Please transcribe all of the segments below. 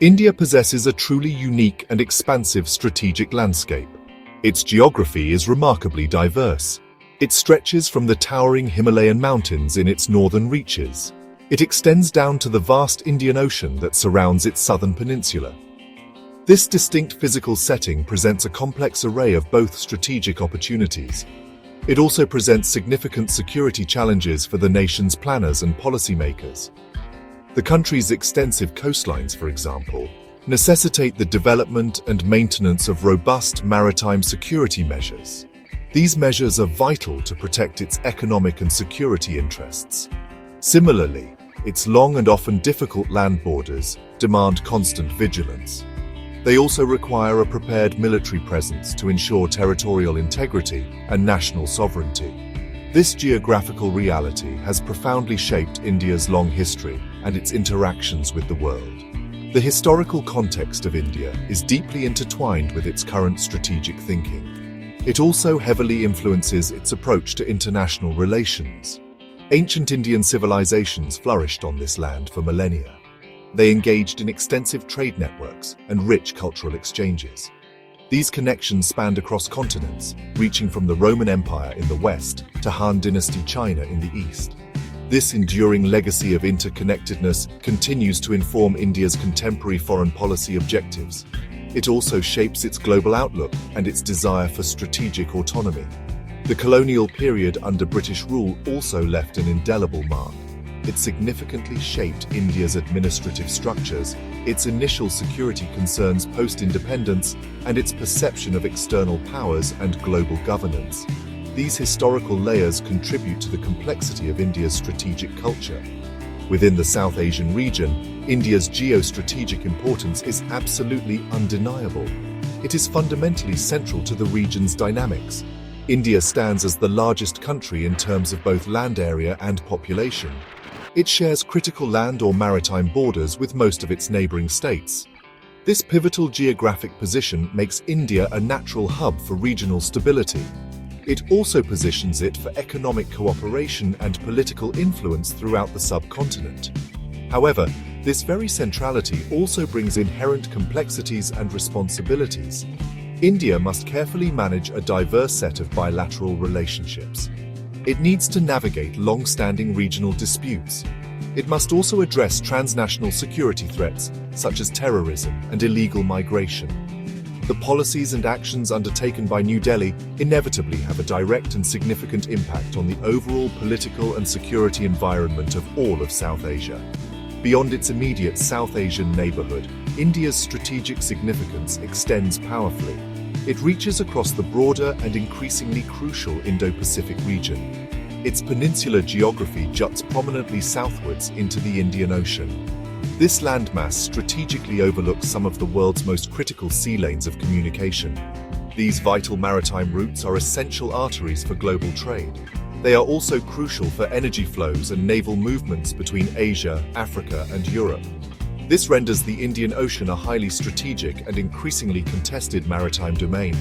India possesses a truly unique and expansive strategic landscape. Its geography is remarkably diverse. It stretches from the towering Himalayan mountains in its northern reaches. It extends down to the vast Indian Ocean that surrounds its southern peninsula. This distinct physical setting presents a complex array of both strategic opportunities. It also presents significant security challenges for the nation's planners and policymakers. The country's extensive coastlines, for example, necessitate the development and maintenance of robust maritime security measures. These measures are vital to protect its economic and security interests. Similarly, its long and often difficult land borders demand constant vigilance. They also require a prepared military presence to ensure territorial integrity and national sovereignty. This geographical reality has profoundly shaped India's long history and its interactions with the world. The historical context of India is deeply intertwined with its current strategic thinking. It also heavily influences its approach to international relations. Ancient Indian civilizations flourished on this land for millennia. They engaged in extensive trade networks and rich cultural exchanges. These connections spanned across continents, reaching from the Roman Empire in the west to Han Dynasty China in the east. This enduring legacy of interconnectedness continues to inform India's contemporary foreign policy objectives. It also shapes its global outlook and its desire for strategic autonomy. The colonial period under British rule also left an indelible mark. It significantly shaped India's administrative structures, its initial security concerns post-independence, and its perception of external powers and global governance. These historical layers contribute to the complexity of India's strategic culture. Within the South Asian region, India's geostrategic importance is absolutely undeniable. It is fundamentally central to the region's dynamics. India stands as the largest country in terms of both land area and population. It shares critical land or maritime borders with most of its neighboring states. This pivotal geographic position makes India a natural hub for regional stability. It also positions it for economic cooperation and political influence throughout the subcontinent. However, this very centrality also brings inherent complexities and responsibilities. India must carefully manage a diverse set of bilateral relationships. It needs to navigate long-standing regional disputes. It must also address transnational security threats, such as terrorism and illegal migration. The policies and actions undertaken by New Delhi inevitably have a direct and significant impact on the overall political and security environment of all of South Asia. Beyond its immediate South Asian neighborhood, India's strategic significance extends powerfully. It reaches across the broader and increasingly crucial Indo-Pacific region. Its peninsular geography juts prominently southwards into the Indian Ocean. This landmass strategically overlooks some of the world's most critical sea lanes of communication. These vital maritime routes are essential arteries for global trade. They are also crucial for energy flows and naval movements between Asia, Africa, and Europe. This renders the Indian Ocean a highly strategic and increasingly contested maritime domain.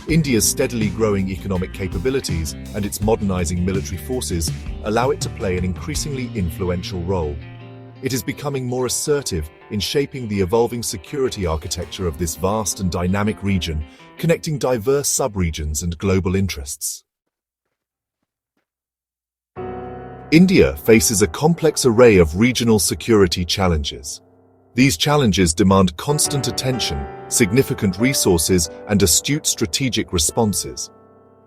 India's steadily growing economic capabilities and its modernizing military forces allow it to play an increasingly influential role. It is becoming more assertive in shaping the evolving security architecture of this vast and dynamic region, connecting diverse subregions and global interests. India faces a complex array of regional security challenges. These challenges demand constant attention, significant resources, and astute strategic responses.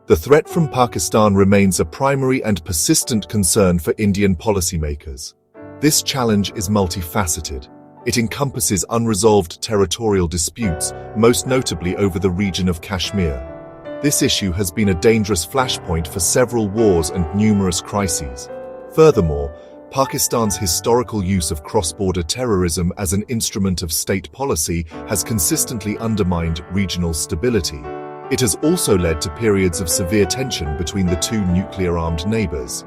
The threat from Pakistan remains a primary and persistent concern for Indian policymakers. This challenge is multifaceted. It encompasses unresolved territorial disputes, most notably over the region of Kashmir. This issue has been a dangerous flashpoint for several wars and numerous crises. Furthermore, Pakistan's historical use of cross-border terrorism as an instrument of state policy has consistently undermined regional stability. It has also led to periods of severe tension between the two nuclear-armed neighbors.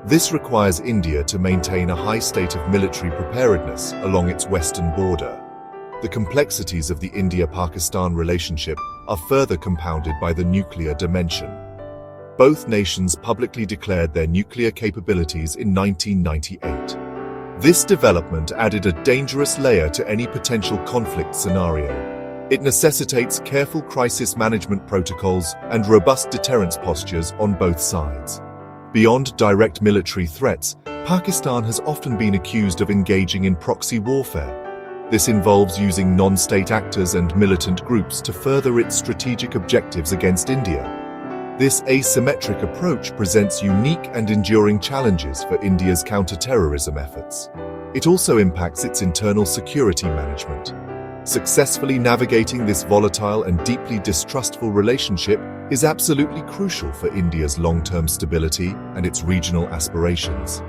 This requires India to maintain a high state of military preparedness along its western border. The complexities of the India-Pakistan relationship are further compounded by the nuclear dimension. Both nations publicly declared their nuclear capabilities in 1998. This development added a dangerous layer to any potential conflict scenario. It necessitates careful crisis management protocols and robust deterrence postures on both sides. Beyond direct military threats, Pakistan has often been accused of engaging in proxy warfare. This involves using non-state actors and militant groups to further its strategic objectives against India. This asymmetric approach presents unique and enduring challenges for India's counter-terrorism efforts. It also impacts its internal security management. Successfully navigating this volatile and deeply distrustful relationship is absolutely crucial for India's long-term stability and its regional aspirations.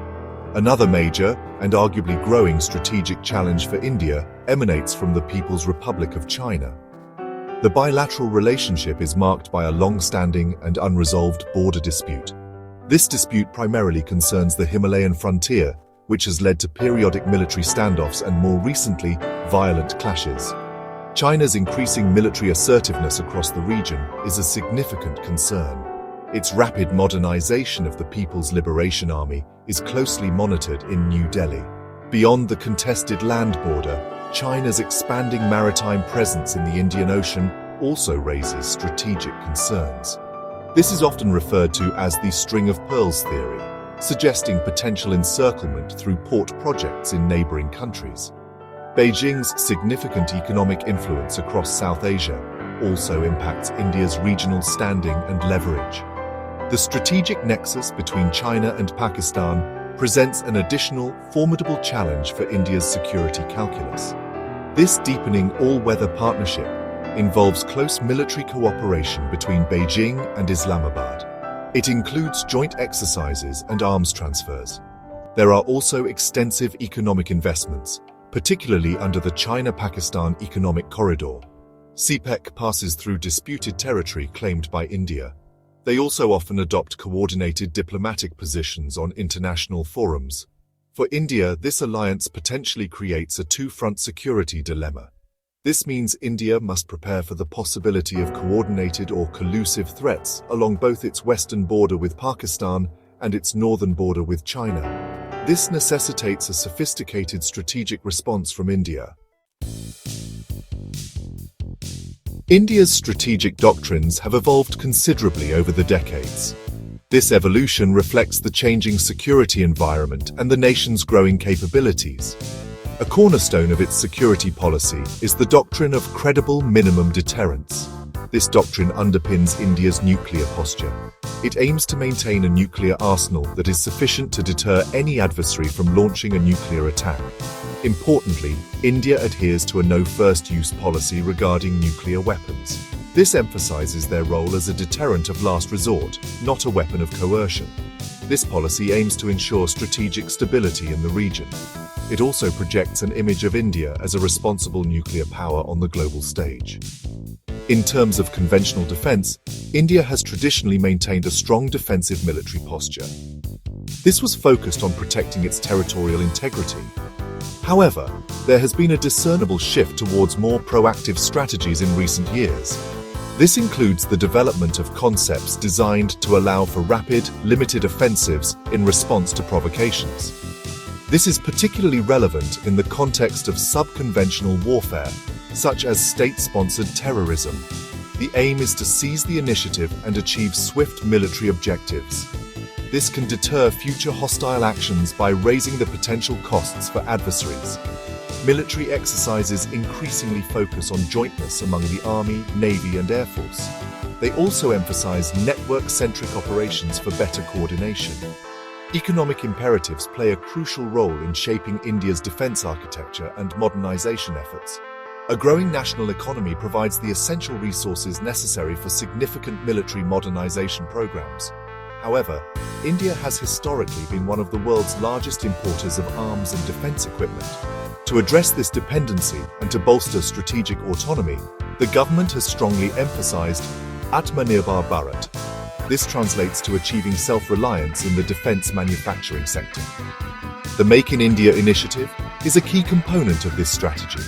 Another major and arguably growing strategic challenge for India emanates from the People's Republic of China. The bilateral relationship is marked by a long-standing and unresolved border dispute. This dispute primarily concerns the Himalayan frontier, which has led to periodic military standoffs and, more recently, violent clashes. China's increasing military assertiveness across the region is a significant concern. Its rapid modernization of the People's Liberation Army is closely monitored in New Delhi. Beyond the contested land border, China's expanding maritime presence in the Indian Ocean also raises strategic concerns. This is often referred to as the string of pearls theory, suggesting potential encirclement through port projects in neighboring countries. Beijing's significant economic influence across South Asia also impacts India's regional standing and leverage. The strategic nexus between China and Pakistan presents an additional, formidable challenge for India's security calculus. This deepening all-weather partnership involves close military cooperation between Beijing and Islamabad. It includes joint exercises and arms transfers. There are also extensive economic investments, particularly under the China-Pakistan Economic Corridor. CPEC passes through disputed territory claimed by India. They also often adopt coordinated diplomatic positions on international forums. For India, this alliance potentially creates a two-front security dilemma. This means India must prepare for the possibility of coordinated or collusive threats along both its western border with Pakistan and its northern border with China. This necessitates a sophisticated strategic response from India. India's strategic doctrines have evolved considerably over the decades. This evolution reflects the changing security environment and the nation's growing capabilities. A cornerstone of its security policy is the doctrine of credible minimum deterrence. This doctrine underpins India's nuclear posture. It aims to maintain a nuclear arsenal that is sufficient to deter any adversary from launching a nuclear attack. Importantly, India adheres to a no-first-use policy regarding nuclear weapons. This emphasizes their role as a deterrent of last resort, not a weapon of coercion. This policy aims to ensure strategic stability in the region. It also projects an image of India as a responsible nuclear power on the global stage. In terms of conventional defense, India has traditionally maintained a strong defensive military posture. This was focused on protecting its territorial integrity. However, there has been a discernible shift towards more proactive strategies in recent years. This includes the development of concepts designed to allow for rapid, limited offensives in response to provocations. This is particularly relevant in the context of sub-conventional warfare, such as state-sponsored terrorism. The aim is to seize the initiative and achieve swift military objectives. This can deter future hostile actions by raising the potential costs for adversaries. Military exercises increasingly focus on jointness among the Army, Navy, and Air Force. They also emphasize network-centric operations for better coordination. Economic imperatives play a crucial role in shaping India's defense architecture and modernization efforts. A growing national economy provides the essential resources necessary for significant military modernization programs. However, India has historically been one of the world's largest importers of arms and defense equipment. To address this dependency and to bolster strategic autonomy, the government has strongly emphasized Atmanirbhar Bharat. This translates to achieving self-reliance in the defense manufacturing sector. The Make in India initiative is a key component of this strategy.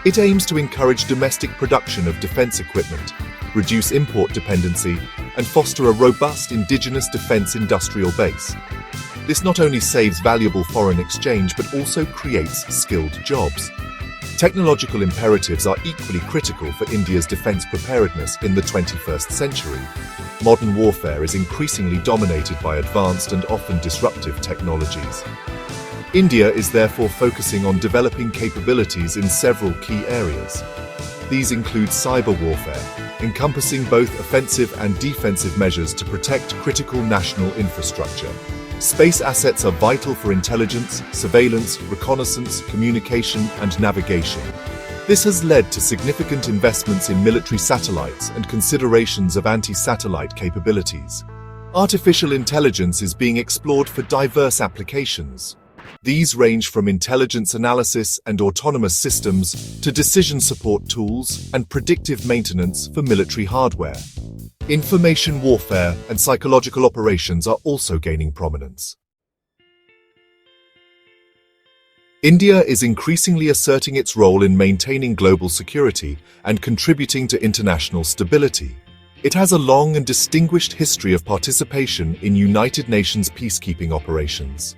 It aims to encourage domestic production of defense equipment, reduce import dependency, and foster a robust indigenous defense industrial base. This not only saves valuable foreign exchange but also creates skilled jobs. Technological imperatives are equally critical for India's defense preparedness in the 21st century. Modern warfare is increasingly dominated by advanced and often disruptive technologies. India is therefore focusing on developing capabilities in several key areas. These include cyber warfare, encompassing both offensive and defensive measures to protect critical national infrastructure. Space assets are vital for intelligence, surveillance, reconnaissance, communication, and navigation. This has led to significant investments in military satellites and considerations of anti-satellite capabilities. Artificial intelligence is being explored for diverse applications. These range from intelligence analysis and autonomous systems to decision support tools and predictive maintenance for military hardware. Information warfare and psychological operations are also gaining prominence. India is increasingly asserting its role in maintaining global security and contributing to international stability. It has a long and distinguished history of participation in United Nations peacekeeping operations.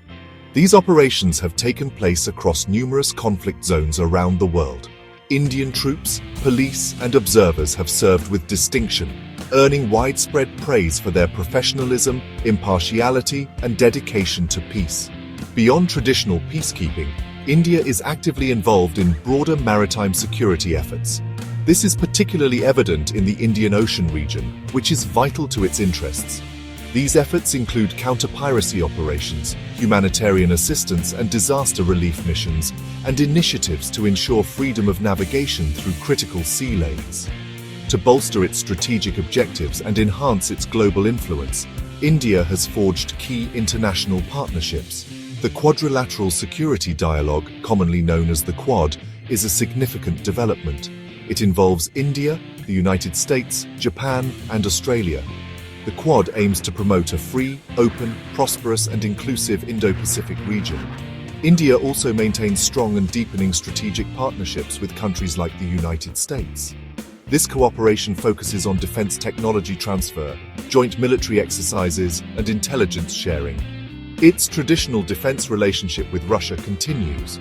These operations have taken place across numerous conflict zones around the world. Indian troops, police, and observers have served with distinction, earning widespread praise for their professionalism, impartiality, and dedication to peace. Beyond traditional peacekeeping, India is actively involved in broader maritime security efforts. This is particularly evident in the Indian Ocean region, which is vital to its interests. These efforts include counter-piracy operations, humanitarian assistance and disaster relief missions, and initiatives to ensure freedom of navigation through critical sea lanes. To bolster its strategic objectives and enhance its global influence, India has forged key international partnerships. The Quadrilateral Security Dialogue, commonly known as the Quad, is a significant development. It involves India, the United States, Japan, and Australia. The Quad aims to promote a free, open, prosperous, and inclusive Indo-Pacific region. India also maintains strong and deepening strategic partnerships with countries like the United States. This cooperation focuses on defense technology transfer, joint military exercises, and intelligence sharing. Its traditional defense relationship with Russia continues,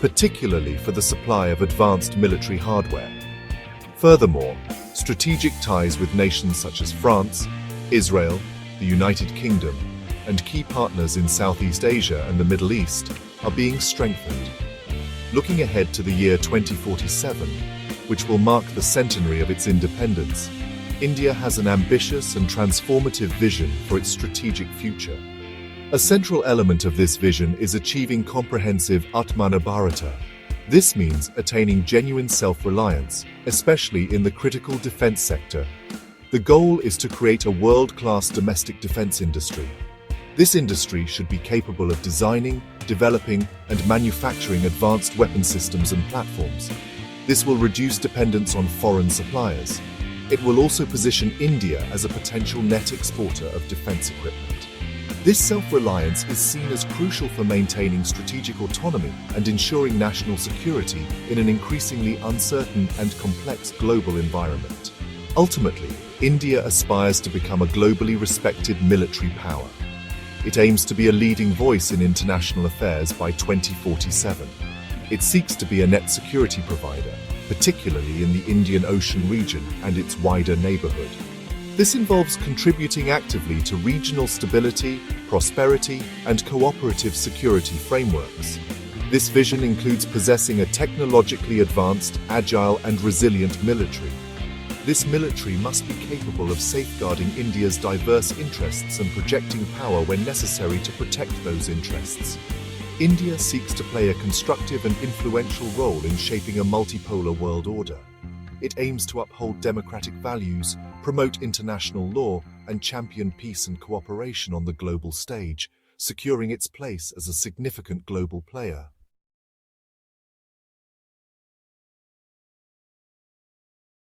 particularly for the supply of advanced military hardware. Furthermore, strategic ties with nations such as France, Israel, the United Kingdom, and key partners in Southeast Asia and the Middle East are being strengthened. Looking ahead to the year 2047, which will mark the centenary of its independence, India has an ambitious and transformative vision for its strategic future. A central element of this vision is achieving comprehensive Atmanirbharta. This means attaining genuine self-reliance, especially in the critical defense sector. The goal is to create a world-class domestic defense industry. This industry should be capable of designing, developing, and manufacturing advanced weapon systems and platforms. This will reduce dependence on foreign suppliers. It will also position India as a potential net exporter of defense equipment. This self-reliance is seen as crucial for maintaining strategic autonomy and ensuring national security in an increasingly uncertain and complex global environment. Ultimately, India aspires to become a globally respected military power. It aims to be a leading voice in international affairs by 2047. It seeks to be a net security provider, particularly in the Indian Ocean region and its wider neighborhood. This involves contributing actively to regional stability, prosperity, and cooperative security frameworks. This vision includes possessing a technologically advanced, agile, and resilient military. This military must be capable of safeguarding India's diverse interests and projecting power when necessary to protect those interests. India seeks to play a constructive and influential role in shaping a multipolar world order. It aims to uphold democratic values, promote international law, and champion peace and cooperation on the global stage, securing its place as a significant global player.